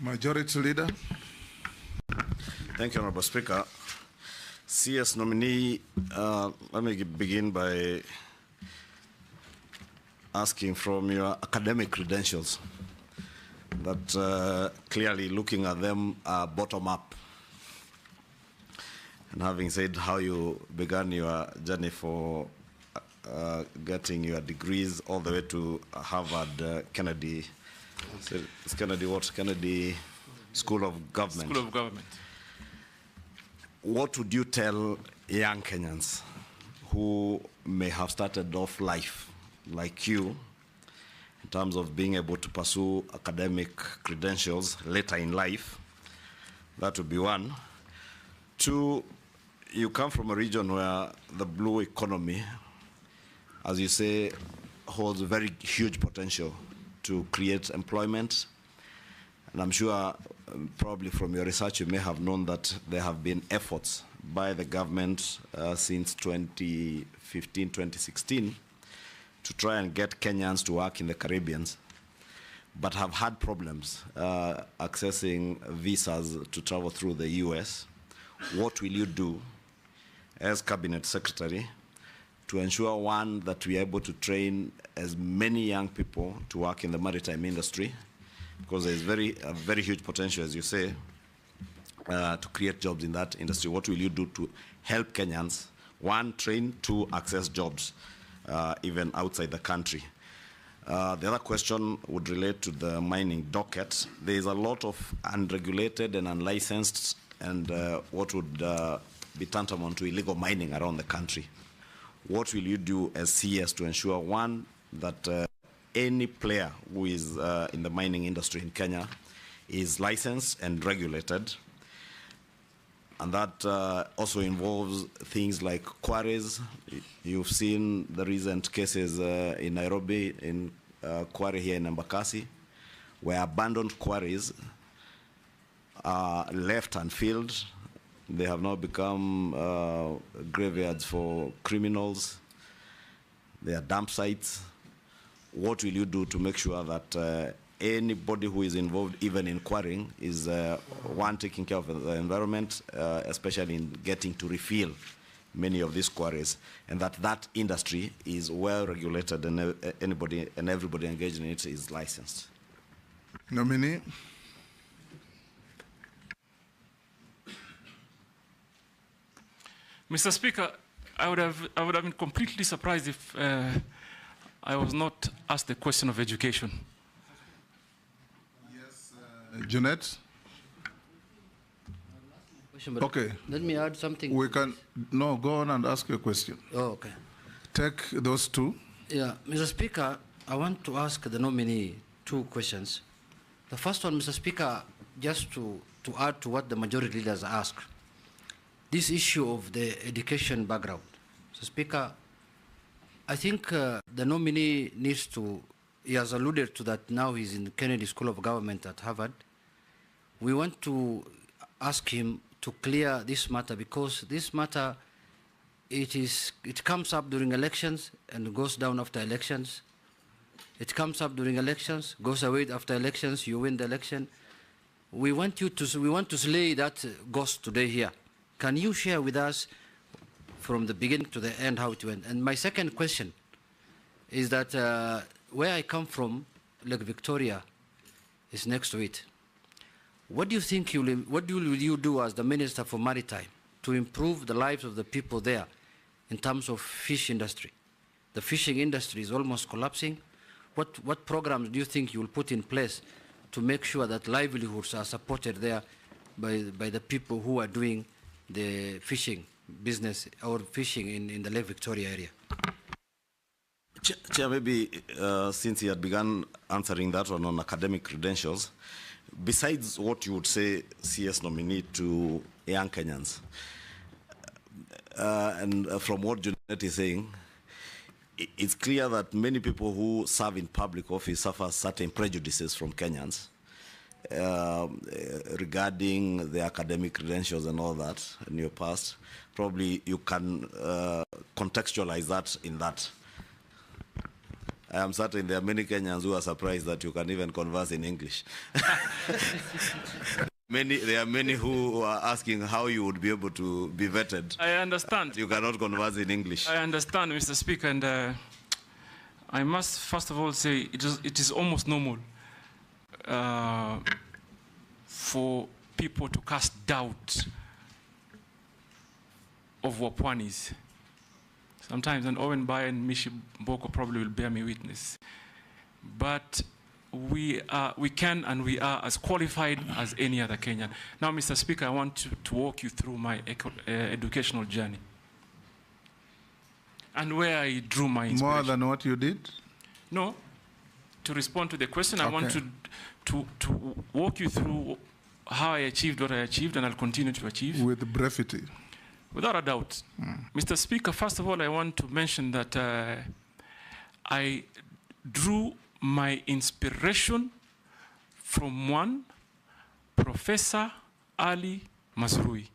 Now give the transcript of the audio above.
Majority Leader. Thank you, Honorable Speaker. CS nominee, let me begin by asking from your academic credentials that clearly looking at them bottom up. And having said how you began your journey for getting your degrees all the way to Harvard Kennedy, it's Kennedy what? Kennedy School of Government. School of Government. What would you tell young Kenyans who may have started off life like you in terms of being able to pursue academic credentials later in life? That would be one. Two, you come from a region where the blue economy, as you say, holds very huge potential to create employment. And I'm sure probably from your research you may have known that there have been efforts by the government since 2015, 2016 to try and get Kenyans to work in the Caribbean, but have had problems accessing visas to travel through the US. What will you do as Cabinet Secretary to ensure, one, that we are able to train as many young people to work in the maritime industry, because there is a very huge potential, as you say, to create jobs in that industry. What will you do to help Kenyans, one, train, two, access jobs, even outside the country? The other question would relate to the mining docket. There is a lot of unregulated and unlicensed and what would be tantamount to illegal mining around the country. What will you do as CS to ensure, one, that any player who is in the mining industry in Kenya is licensed and regulated? And that also involves things like quarries. You've seen the recent cases in Nairobi, in quarry here in Embakasi, where abandoned quarries are left unfilled. They have now become graveyards for criminals. They are dump sites. What will you do to make sure that anybody who is involved, even in quarrying, is one, taking care of the environment, especially in getting to refill many of these quarries, and that industry is well regulated and anybody and everybody engaged in it is licensed? Nominee. Mr. Speaker, I would have been completely surprised if I was not asked the question of education. Yes, Jeanette. Okay. Let me add something. We can, no, go on and ask your question. Oh, okay. Take those two. Yeah, Mr. Speaker, I want to ask the nominee two questions. The first one, Mr. Speaker, just to add to what the majority leaders asked, this issue of the education background. Mr. Speaker, I think the nominee needs to, he has alluded to that now he's in the Kennedy School of Government at Harvard. We want to ask him to clear this matter, because this matter, it comes up during elections and goes down after elections. It comes up during elections, goes away after elections, you win the election. We want to slay that ghost today here. Can you share with us from the beginning to the end how it went? And my second question is that where I come from, Lake Victoria is next to it. What do you think what will you do as the Minister for Maritime to improve the lives of the people there in terms of fish industry? The fishing industry is almost collapsing. What programs do you think you will put in place to make sure that livelihoods are supported there by the people who are doing the fishing business or fishing in the Lake Victoria area? Chair, maybe since he had begun answering that one on academic credentials, besides what you would say CS nominee to young Kenyans, and from what Junet is saying, it's clear that many people who serve in public office suffer certain prejudices from Kenyans regarding the academic credentials and all that in your past. Probably you can contextualize that in that. I am certain there are many Kenyans who are surprised that you can even converse in English. There are many who are asking how you would be able to be vetted. I understand. You cannot converse in English. I understand, Mr. Speaker, and I must first of all say it is almost normal for people to cast doubt of Wapwanis. Sometimes, and Owen Bai and Mishi Boko probably will bear me witness. But we can and we are as qualified as any other Kenyan. Now, Mr. Speaker, I want to walk you through my educational journey and where I drew my inspiration. More than what you did? No. To respond to the question, Okay. I want to walk you through how I achieved what I achieved, and I'll continue to achieve. With brevity. Without a doubt. Mr. Speaker, first of all, I want to mention that I drew my inspiration from one Professor Ali Masrui.